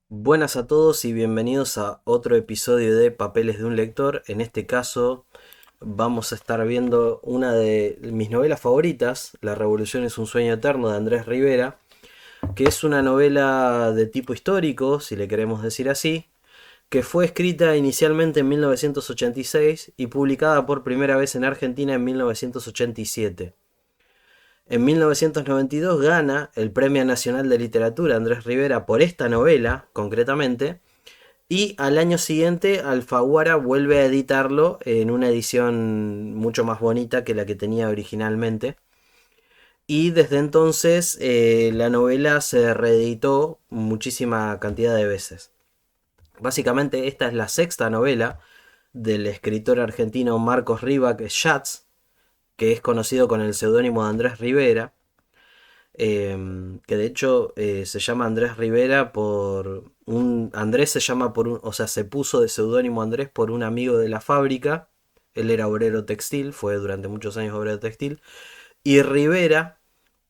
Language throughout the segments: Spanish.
Buenas a todos y bienvenidos a otro episodio de Papeles de un lector. En este caso vamos a estar viendo una de mis novelas favoritas, La Revolución es un sueño eterno de Andrés Rivera, que es una novela de tipo histórico, si le queremos decir así, que fue escrita inicialmente en 1986 y publicada por primera vez en Argentina en 1987. En 1992 gana el Premio Nacional de Literatura Andrés Rivera por esta novela, concretamente, y al año siguiente Alfaguara vuelve a editarlo en una edición mucho más bonita que la que tenía originalmente. Y desde entonces la novela se reeditó muchísima cantidad de veces. Básicamente esta es la sexta novela del escritor argentino Marcos Rivac Schatz, que es conocido con el seudónimo de Andrés Rivera, que de hecho se llama Andrés Rivera por un... Andrés se llama por un... O sea, se puso de seudónimo Andrés por un amigo de la fábrica. Él era obrero textil, fue durante muchos años obrero textil. Y Rivera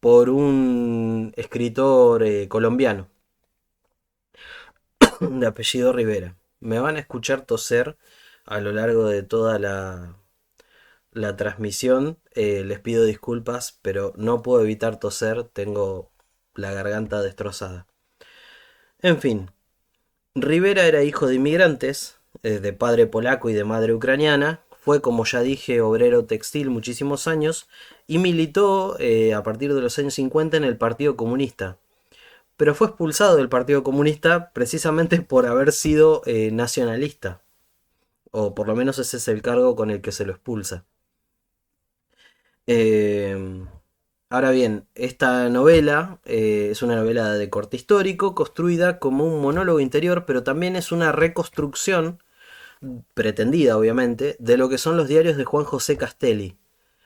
por un escritor colombiano de apellido Rivera. Me van a escuchar toser a lo largo de toda la transmisión. Les pido disculpas, pero no puedo evitar toser. Tengo la garganta destrozada. En fin, Rivera era hijo de inmigrantes, de padre polaco y de madre ucraniana. Fue, como ya dije, obrero textil muchísimos años y militó a partir de los años 50 en el Partido Comunista. Pero fue expulsado del Partido Comunista precisamente por haber sido nacionalista. O por lo menos ese es el cargo con el que se lo expulsa. Eh, Ahora bien, esta novela es una novela de corte histórico, construida como un monólogo interior, pero también es una reconstrucción, pretendida obviamente, de lo que son los diarios de Juan José Castelli.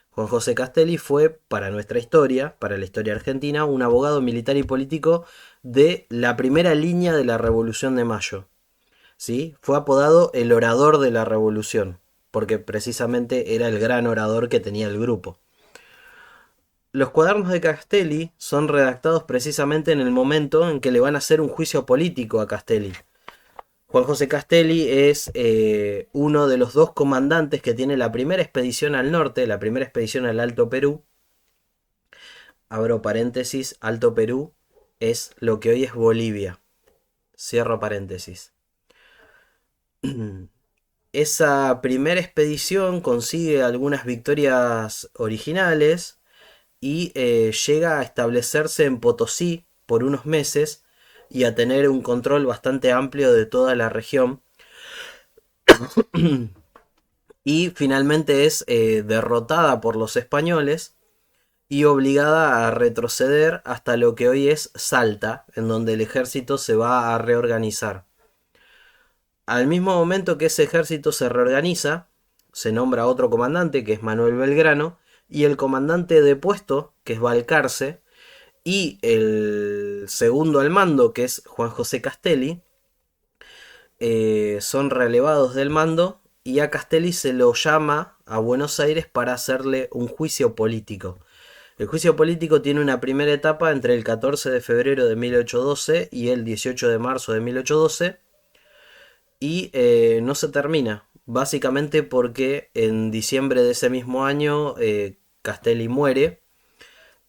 Juan José Castelli fue, para nuestra historia, para la historia argentina, un abogado militar y político de la primera línea de la Revolución de Mayo. ¿Sí? Fue apodado el orador de la Revolución, porque precisamente era el gran orador que tenía el grupo. Los cuadernos de Castelli son redactados precisamente en el momento en que le van a hacer un juicio político a Castelli. Juan José Castelli es uno de los dos comandantes que tiene la primera expedición al norte, la primera expedición al Alto Perú. Abro paréntesis, Alto Perú es lo que hoy es Bolivia. Cierro paréntesis. Esa primera expedición consigue algunas victorias originales y llega a establecerse en Potosí por unos meses y a tener un control bastante amplio de toda la región. Y finalmente es derrotada por los españoles y obligada a retroceder hasta lo que hoy es Salta, en donde el ejército se va a reorganizar. Al mismo momento que ese ejército se reorganiza, se nombra otro comandante, que es Manuel Belgrano, y el comandante depuesto, que es Balcarce, y el segundo al mando, que es Juan José Castelli, son relevados del mando y a Castelli se lo llama a Buenos Aires para hacerle un juicio político. El juicio político tiene una primera etapa entre el 14 de febrero de 1812 y el 18 de marzo de 1812 y no se termina, básicamente porque en diciembre de ese mismo año Castelli muere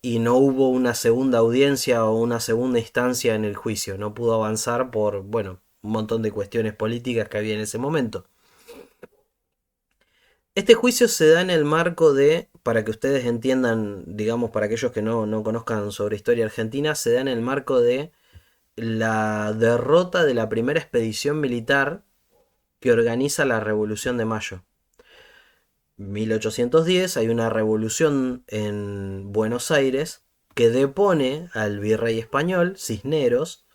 y no hubo una segunda audiencia o una segunda instancia en el juicio. No pudo avanzar por, bueno, un montón de cuestiones políticas que había en ese momento. Este juicio se da en el marco de, para que ustedes entiendan, digamos, para aquellos que no conozcan sobre historia argentina, se da en el marco de la derrota de la primera expedición militar que organiza la Revolución de Mayo. 1810 hay una revolución en Buenos Aires que depone al virrey español, Cisneros,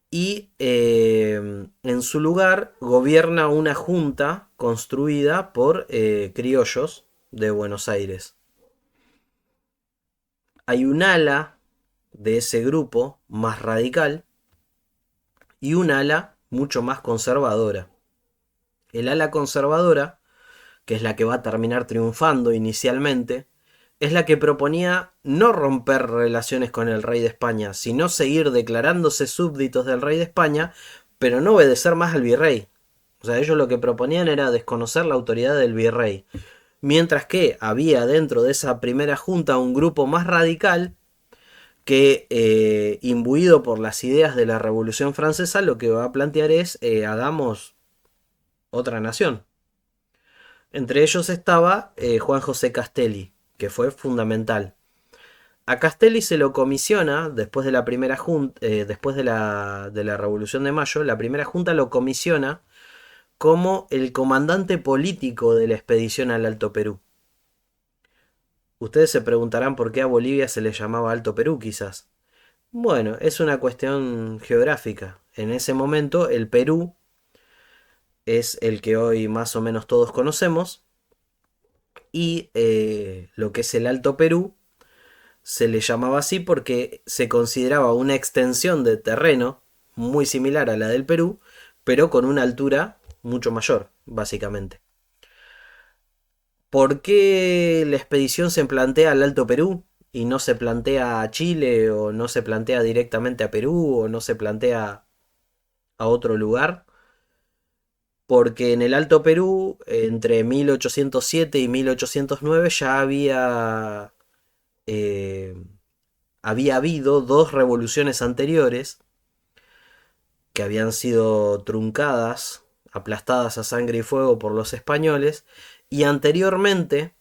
y en su lugar gobierna una junta construida por criollos de Buenos Aires. Hay un ala de ese grupo más radical y un ala mucho más conservadora. El ala conservadora, que es la que va a terminar triunfando inicialmente, es la que proponía no romper relaciones con el rey de España, sino seguir declarándose súbditos del rey de España, pero no obedecer más al virrey. O sea, ellos lo que proponían era desconocer la autoridad del virrey. Mientras que había dentro de esa primera junta un grupo más radical que, imbuido por las ideas de la Revolución Francesa, lo que va a plantear es hagamos otra nación. Entre ellos estaba Juan José Castelli, que fue fundamental. A Castelli se lo comisiona, después de la primera junta, después de la Revolución de Mayo, la primera junta lo comisiona como el comandante político de la expedición al Alto Perú. Ustedes se preguntarán por qué a Bolivia se le llamaba Alto Perú, quizás. Bueno, es una cuestión geográfica. En ese momento el Perú es el que hoy más o menos todos conocemos y lo que es el Alto Perú se le llamaba así porque se consideraba una extensión de terreno muy similar a la del Perú, pero con una altura mucho mayor, básicamente. ¿Por qué la expedición se plantea al Alto Perú y no se plantea a Chile o no se plantea directamente a Perú o no se plantea a otro lugar? Porque en el Alto Perú, entre 1807 y 1809, ya eh, había habido dos revoluciones anteriores que habían sido truncadas, aplastadas a sangre y fuego por los españoles, y anteriormente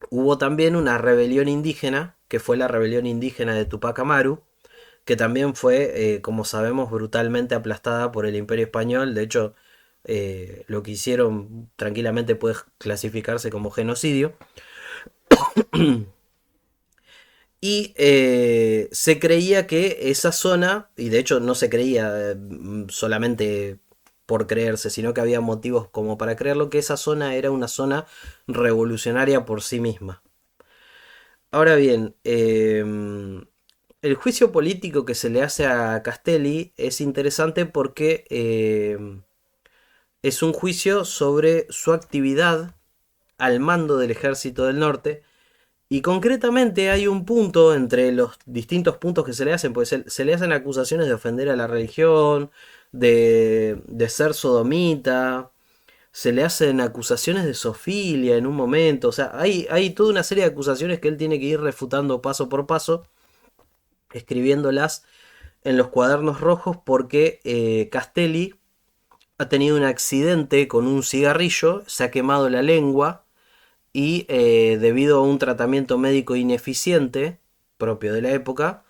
hubo también una rebelión indígena, que fue la rebelión indígena de Tupac Amaru, que también fue, como sabemos, brutalmente aplastada por el Imperio Español. De hecho, lo que hicieron tranquilamente puede clasificarse como genocidio. Y se creía que esa zona, y de hecho no se creía solamente por creerse, sino que había motivos como para creerlo, que esa zona era una zona revolucionaria por sí misma. Ahora bien, el juicio político que se le hace a Castelli es interesante porque es un juicio sobre su actividad al mando del ejército del norte. Y concretamente hay un punto entre los distintos puntos que se le hacen, pues se le hacen acusaciones de ofender a la religión, de ser sodomita, se le hacen acusaciones de zoofilia en un momento, o sea, hay toda una serie de acusaciones que él tiene que ir refutando paso por paso, escribiéndolas en los cuadernos rojos porque Castelli ha tenido un accidente con un cigarrillo, se ha quemado la lengua y debido a un tratamiento médico ineficiente propio de la época,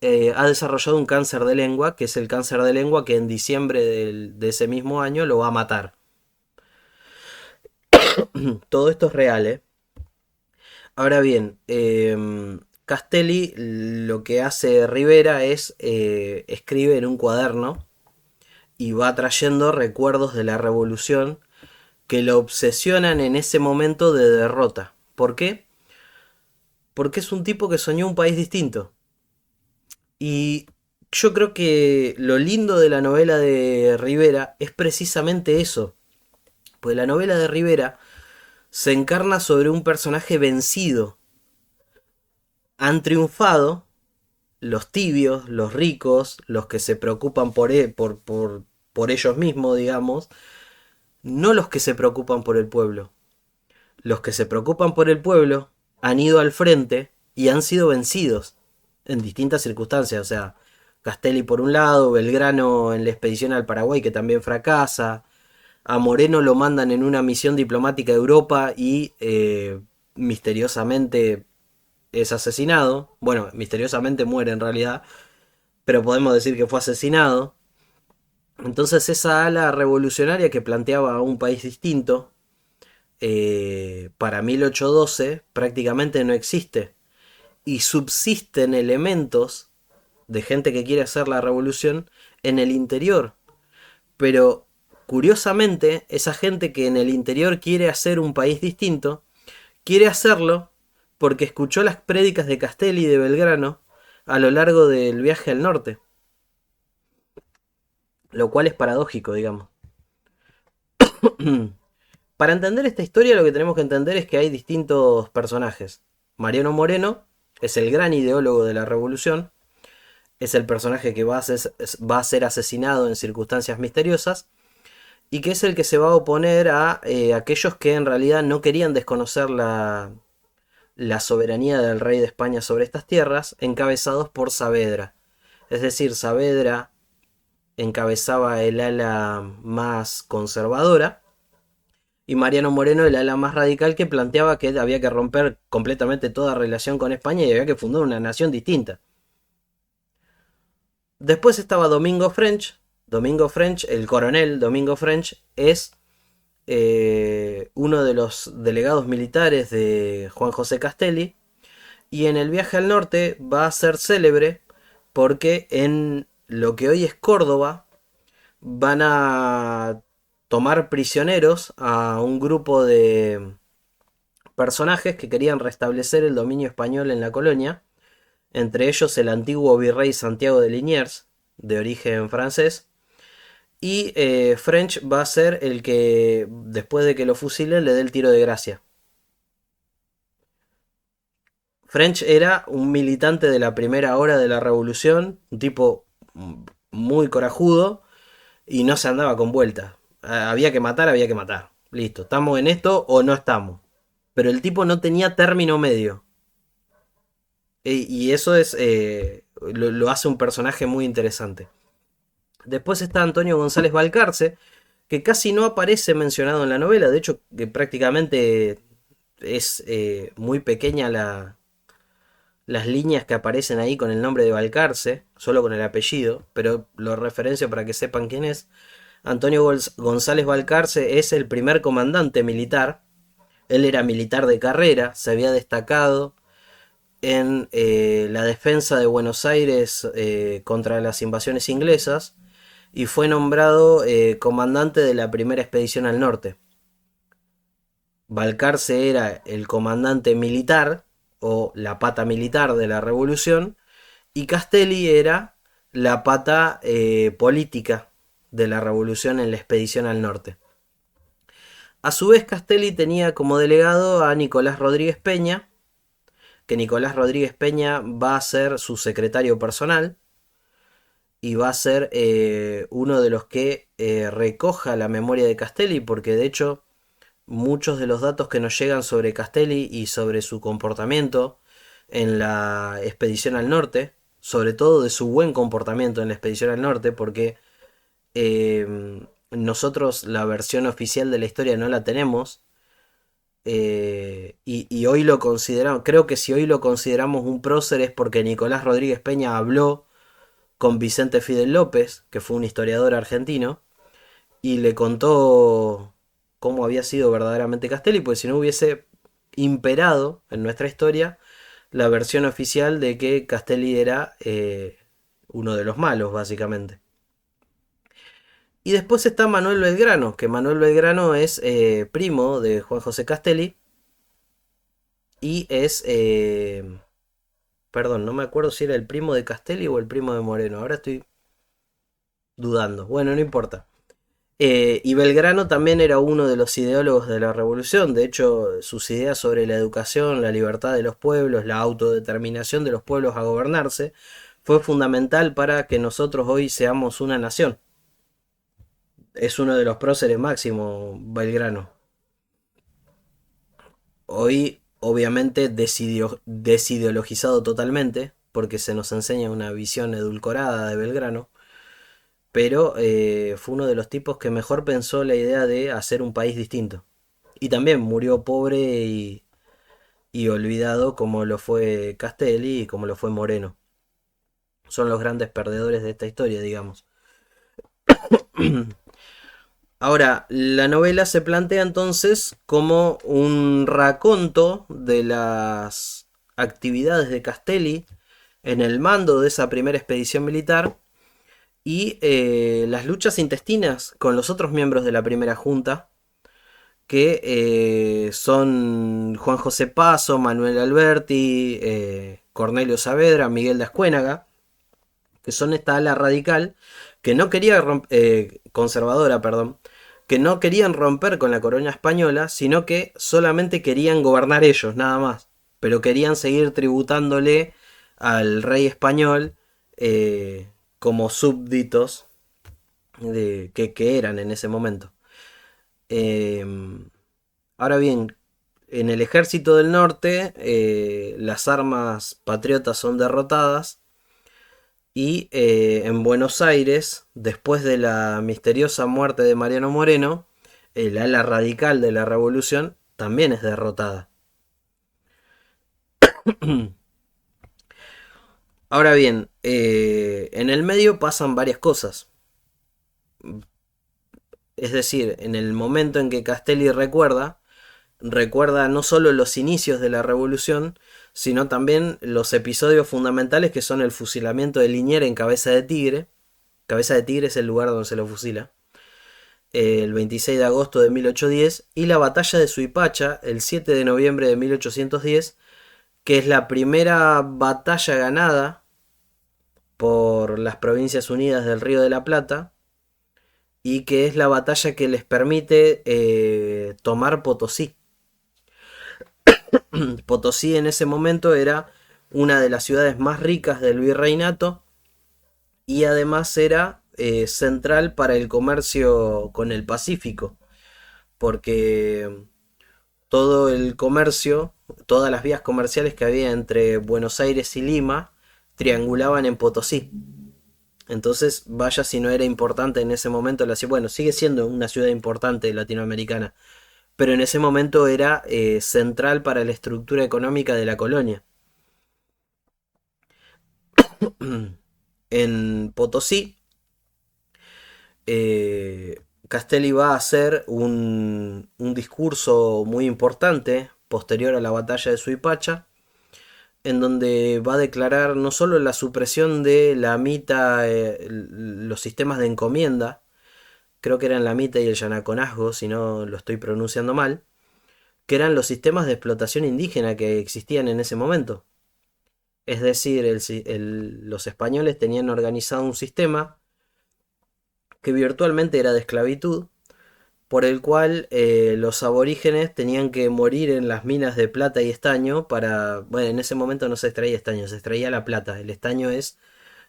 ha desarrollado un cáncer de lengua, que es el cáncer de lengua que en diciembre de ese mismo año lo va a matar. Todo esto es real, ¿eh? Ahora bien, Castelli lo que hace Rivera es escribe en un cuaderno y va trayendo recuerdos de la revolución que lo obsesionan en ese momento de derrota. ¿Por qué? Porque es un tipo que soñó un país distinto. Y yo creo que lo lindo de la novela de Rivera es precisamente eso. Pues la novela de Rivera se encarna sobre un personaje vencido. Han triunfado los tibios, los ricos, los que se preocupan por ellos mismos, digamos, no los que se preocupan por el pueblo. Los que se preocupan por el pueblo han ido al frente y han sido vencidos en distintas circunstancias. O sea, Castelli por un lado, Belgrano en la expedición al Paraguay que también fracasa. A Moreno lo mandan en una misión diplomática a Europa y misteriosamente es asesinado. Bueno, misteriosamente muere en realidad, pero podemos decir que fue asesinado. Entonces esa ala revolucionaria que planteaba un país distinto, para 1812 prácticamente no existe. Y subsisten elementos de gente que quiere hacer la revolución en el interior. Pero curiosamente, esa gente que en el interior quiere hacer un país distinto, quiere hacerlo porque escuchó las prédicas de Castelli y de Belgrano a lo largo del viaje al norte. Lo cual es paradójico, digamos. Para entender esta historia lo que tenemos que entender es que hay distintos personajes. Mariano Moreno es el gran ideólogo de la revolución, es el personaje que va a ser asesinado en circunstancias misteriosas y que es el que se va a oponer a aquellos que en realidad no querían desconocer la soberanía del rey de España sobre estas tierras, encabezados por Saavedra. Es decir, Saavedra encabezaba el ala más conservadora y Mariano Moreno el ala más radical, que planteaba que había que romper completamente toda relación con España y había que fundar una nación distinta. Después estaba Domingo French. Domingo French, el coronel Domingo French, es uno de los delegados militares de Juan José Castelli. Y en el viaje al norte va a ser célebre porque en lo que hoy es Córdoba van a tomar prisioneros a un grupo de personajes que querían restablecer el dominio español en la colonia, entre ellos el antiguo virrey Santiago de Liniers, de origen francés, y French va a ser el que, después de que lo fusilen, le dé el tiro de gracia. French era un militante de la primera hora de la revolución, un tipo muy corajudo y no se andaba con vueltas. Había que matar, había que matar. Listo, estamos en esto o no estamos. Pero el tipo no tenía término medio. Y eso lo hace un personaje muy interesante. Después está Antonio González Balcarce, que casi no aparece mencionado en la novela. De hecho, que prácticamente es muy pequeña las líneas que aparecen ahí con el nombre de Balcarce, solo con el apellido, pero lo referencio para que sepan quién es. Antonio González Balcarce es el primer comandante militar. Él era militar de carrera, se había destacado en la defensa de Buenos Aires contra las invasiones inglesas y fue nombrado comandante de la primera expedición al norte. Balcarce era el comandante militar o la pata militar de la revolución y Castelli era la pata política de la revolución en la expedición al norte. A su vez Castelli tenía como delegado a Nicolás Rodríguez Peña, que Nicolás Rodríguez Peña va a ser su secretario personal y va a ser uno de los que recoja la memoria de Castelli, porque de hecho muchos de los datos que nos llegan sobre Castelli y sobre su comportamiento en la expedición al norte, sobre todo de su buen comportamiento en la expedición al norte, porque nosotros la versión oficial de la historia no la tenemos, y hoy lo consideramos, creo que si hoy lo consideramos un prócer es porque Nicolás Rodríguez Peña habló con Vicente Fidel López, que fue un historiador argentino, y le contó cómo había sido verdaderamente Castelli, pues si no hubiese imperado en nuestra historia la versión oficial de que Castelli era uno de los malos, básicamente. Y después está Manuel Belgrano, que Manuel Belgrano es primo de Juan José Castelli y es... perdón, no me acuerdo si era el primo de Castelli o el primo de Moreno, ahora estoy dudando. Bueno, no importa. Y Belgrano también era uno de los ideólogos de la revolución. De hecho, sus ideas sobre la educación, la libertad de los pueblos, la autodeterminación de los pueblos a gobernarse, fue fundamental para que nosotros hoy seamos una nación. Es uno de los próceres máximos, Belgrano. Hoy, obviamente, desideologizado totalmente, porque se nos enseña una visión edulcorada de Belgrano, pero fue uno de los tipos que mejor pensó la idea de hacer un país distinto. Y también murió pobre y olvidado como lo fue Castelli y como lo fue Moreno. Son los grandes perdedores de esta historia, digamos. Ahora, la novela se plantea entonces como un raconto de las actividades de Castelli en el mando de esa primera expedición militar y las luchas intestinas con los otros miembros de la primera junta, que son Juan José Paso, Manuel Alberti, Cornelio Saavedra, Miguel de Ascuénaga, que son esta ala radical que no quería conservadora, perdón, que no querían romper con la corona española, sino que solamente querían gobernar ellos, nada más. Pero querían seguir tributándole al rey español como súbditos que eran en ese momento. Eh, Ahora bien, en el ejército del norte las armas patriotas son derrotadas y en Buenos Aires, después de la misteriosa muerte de Mariano Moreno, el ala radical de la revolución también es derrotada. Ahora bien, en el medio pasan varias cosas. Es decir, en el momento en que Castelli recuerda no solo los inicios de la revolución, sino también los episodios fundamentales que son el fusilamiento de Liniers en Cabeza de Tigre. Cabeza de Tigre es el lugar donde se lo fusila. El 26 de agosto de 1810 y la batalla de Suipacha el 7 de noviembre de 1810, que es la primera batalla ganada por las Provincias Unidas del Río de la Plata y que es la batalla que les permite tomar Potosí. Potosí en ese momento era una de las ciudades más ricas del virreinato y además era central para el comercio con el Pacífico, porque todo el comercio, todas las vías comerciales que había entre Buenos Aires y Lima, triangulaban en Potosí. Entonces, vaya si no era importante en ese momento la ciudad. Bueno, sigue siendo una ciudad importante latinoamericana, pero en ese momento era central para la estructura económica de la colonia. En Potosí, Castelli va a hacer un discurso muy importante posterior a la batalla de Suipacha, en donde va a declarar no solo la supresión de la mita, los sistemas de encomienda, creo que eran la mita y el yanaconazgo, si no lo estoy pronunciando mal, que eran los sistemas de explotación indígena que existían en ese momento. Es decir, los españoles tenían organizado un sistema que virtualmente era de esclavitud, por el cual los aborígenes tenían que morir en las minas de plata y estaño para... Bueno, en ese momento no se extraía estaño, se extraía la plata. El estaño es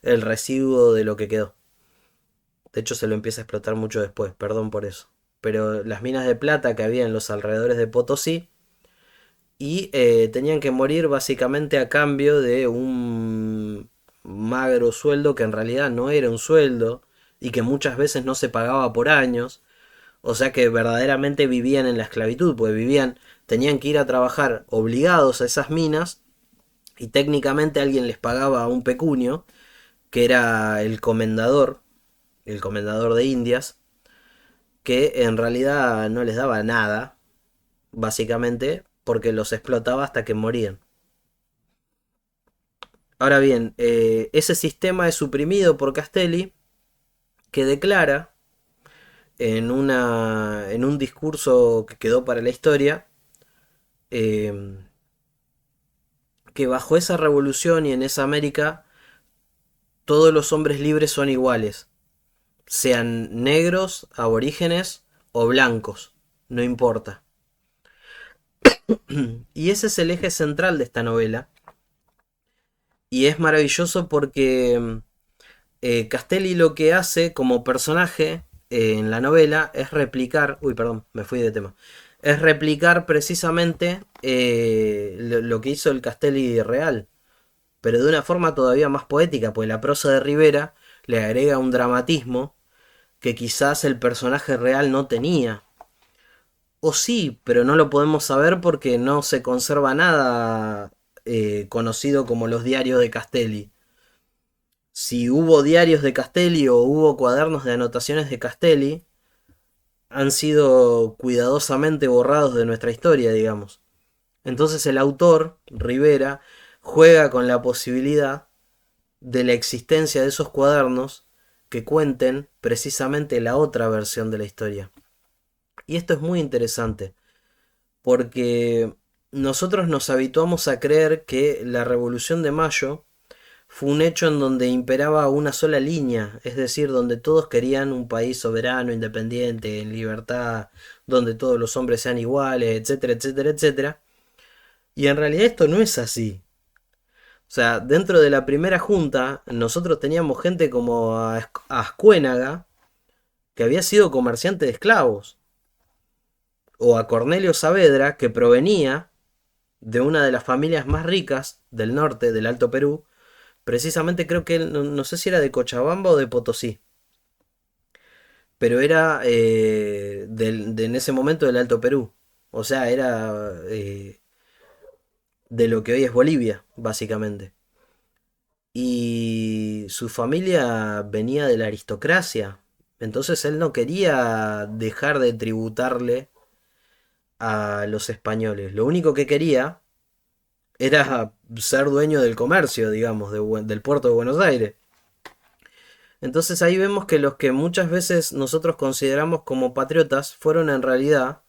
el residuo de lo que quedó. De hecho, se lo empieza a explotar mucho después, perdón por eso. Pero las minas de plata que había en los alrededores de Potosí y tenían que morir básicamente a cambio de un magro sueldo que en realidad no era un sueldo y que muchas veces no se pagaba por años. O sea que verdaderamente vivían en la esclavitud, pues tenían que ir a trabajar obligados a esas minas y técnicamente alguien les pagaba un pecunio, que era el comendador de Indias, que en realidad no les daba nada, básicamente porque los explotaba hasta que morían. Ahora bien, ese sistema es suprimido por Castelli, que declara en un discurso que quedó para la historia, eh, que bajo esa revolución y en esa América todos los hombres libres son iguales, sean negros, aborígenes o blancos, no importa. Y ese es el eje central de esta novela. Y es maravilloso porque Castelli lo que hace como personaje en la novela es replicar... Uy, perdón, me fui de tema. Es replicar precisamente lo que hizo el Castelli real, pero de una forma todavía más poética, pues la prosa de Rivera le agrega un dramatismo que quizás el personaje real no tenía. O sí, pero no lo podemos saber porque no se conserva nada conocido como los diarios de Castelli. Si hubo diarios de Castelli o hubo cuadernos de anotaciones de Castelli, han sido cuidadosamente borrados de nuestra historia, digamos. Entonces el autor, Rivera, juega con la posibilidad de la existencia de esos cuadernos que cuenten precisamente la otra versión de la historia. Y esto es muy interesante, porque nosotros nos habituamos a creer que la Revolución de Mayo fue un hecho en donde imperaba una sola línea, es decir, donde todos querían un país soberano, independiente, en libertad, donde todos los hombres sean iguales, etcétera, etcétera, etcétera. Y en realidad esto no es así. O sea, dentro de la primera junta, nosotros teníamos gente como a Ascuénaga, que había sido comerciante de esclavos, o a Cornelio Saavedra, que provenía de una de las familias más ricas del norte, del Alto Perú. Precisamente creo que él, no sé si era de Cochabamba o de Potosí, pero era en ese momento del Alto Perú. O sea, era de lo que hoy es Bolivia, básicamente. Y su familia venía de la aristocracia. Entonces él no quería dejar de tributarle a los españoles. Lo único que quería era ser dueño del comercio, digamos, del puerto de Buenos Aires. Entonces ahí vemos que los que muchas veces nosotros consideramos como patriotas fueron en realidad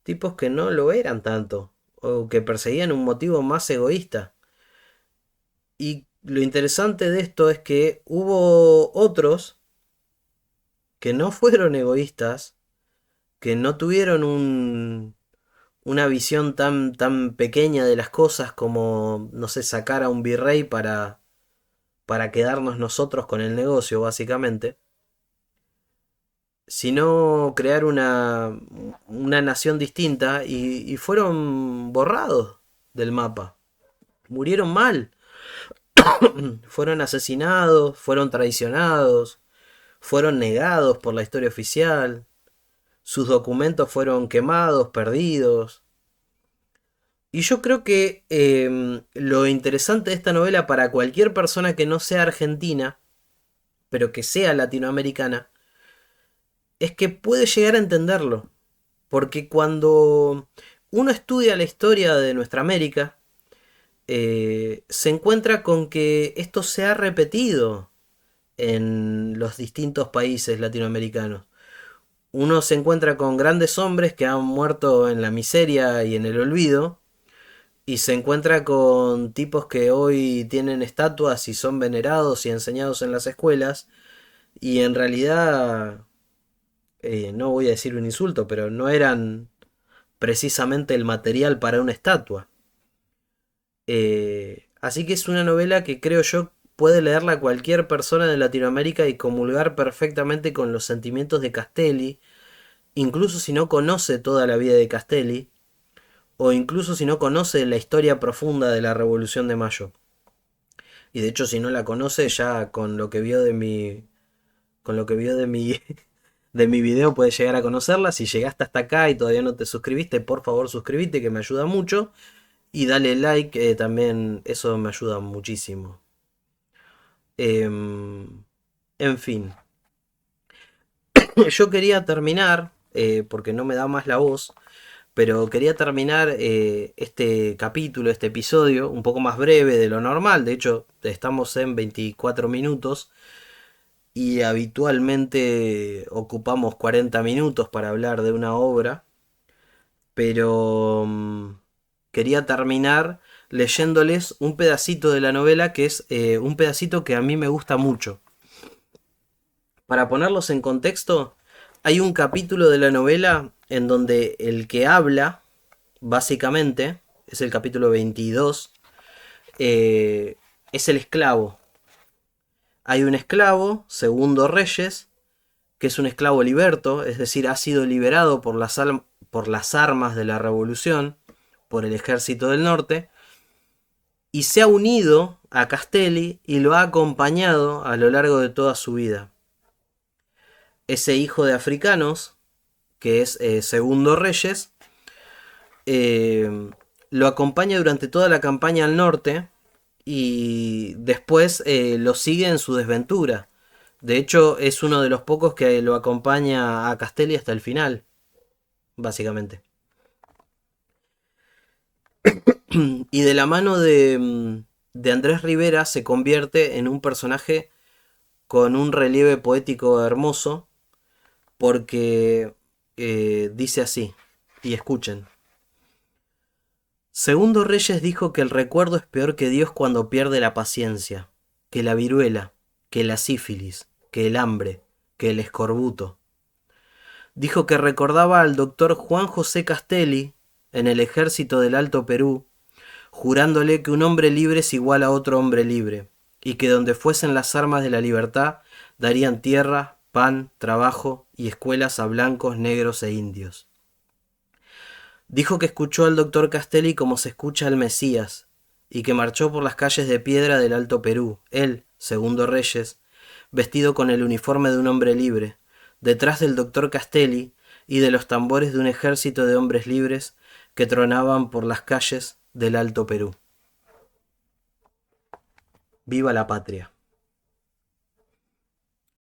tipos que no lo eran tanto, o que perseguían un motivo más egoísta. Y lo interesante de esto es que hubo otros que no fueron egoístas, que no tuvieron una visión tan pequeña de las cosas como, no sé, sacar a un virrey para quedarnos nosotros con el negocio, básicamente, sino crear una nación distinta y fueron borrados del mapa. Murieron mal, fueron asesinados, fueron traicionados, fueron negados por la historia oficial, sus documentos fueron quemados, perdidos. Y yo creo que lo interesante de esta novela para cualquier persona que no sea argentina, pero que sea latinoamericana, es que puede llegar a entenderlo. Porque cuando uno estudia la historia de nuestra América, se encuentra con que esto se ha repetido en los distintos países latinoamericanos. Uno se encuentra con grandes hombres que han muerto en la miseria y en el olvido, y se encuentra con tipos que hoy tienen estatuas y son venerados y enseñados en las escuelas, y en realidad, no voy a decir un insulto, pero no eran precisamente el material para una estatua. Así que es una novela que creo yo puede leerla cualquier persona de Latinoamérica y comulgar perfectamente con los sentimientos de Castelli, incluso si no conoce toda la vida de Castelli, o incluso si no conoce la historia profunda de la Revolución de Mayo. Y de hecho, si no la conoce, ya con lo que vio con lo que vio de mi video puede llegar a conocerla. Si llegaste hasta acá y todavía no te suscribiste, por favor suscríbete, que me ayuda mucho. Y dale like, también eso me ayuda muchísimo. En fin, yo quería terminar, porque no me da más la voz, pero quería terminar este capítulo, este episodio, un poco más breve de lo normal. De hecho, estamos en 24 minutos y habitualmente ocupamos 40 minutos para hablar de una obra, pero quería terminar leyéndoles un pedacito de la novela que es un pedacito que a mí me gusta mucho. Para ponerlos en contexto, hay un capítulo de la novela en donde el que habla, básicamente, es el capítulo 22, es el esclavo. Hay un esclavo, Segundo Reyes, que es un esclavo liberto, es decir, ha sido liberado por las armas de la revolución, por el ejército del norte, y se ha unido a Castelli y lo ha acompañado a lo largo de toda su vida. Ese hijo de africanos, que es Segundo Reyes, eh, lo acompaña durante toda la campaña al norte y después lo sigue en su desventura. De hecho, es uno de los pocos que lo acompaña a Castelli hasta el final, básicamente. Y de la mano de Andrés Rivera se convierte en un personaje con un relieve poético hermoso, porque dice así, y escuchen. Segundo Reyes dijo que el recuerdo es peor que Dios cuando pierde la paciencia, que la viruela, que la sífilis, que el hambre, que el escorbuto. Dijo que recordaba al doctor Juan José Castelli en el ejército del Alto Perú, jurándole que un hombre libre es igual a otro hombre libre, y que donde fuesen las armas de la libertad darían tierra, pan, trabajo y escuelas a blancos, negros e indios. Dijo que escuchó al doctor Castelli como se escucha al Mesías, y que marchó por las calles de piedra del Alto Perú, él, Segundo Reyes, vestido con el uniforme de un hombre libre, detrás del doctor Castelli y de los tambores de un ejército de hombres libres que tronaban por las calles del Alto Perú. ¡Viva la patria!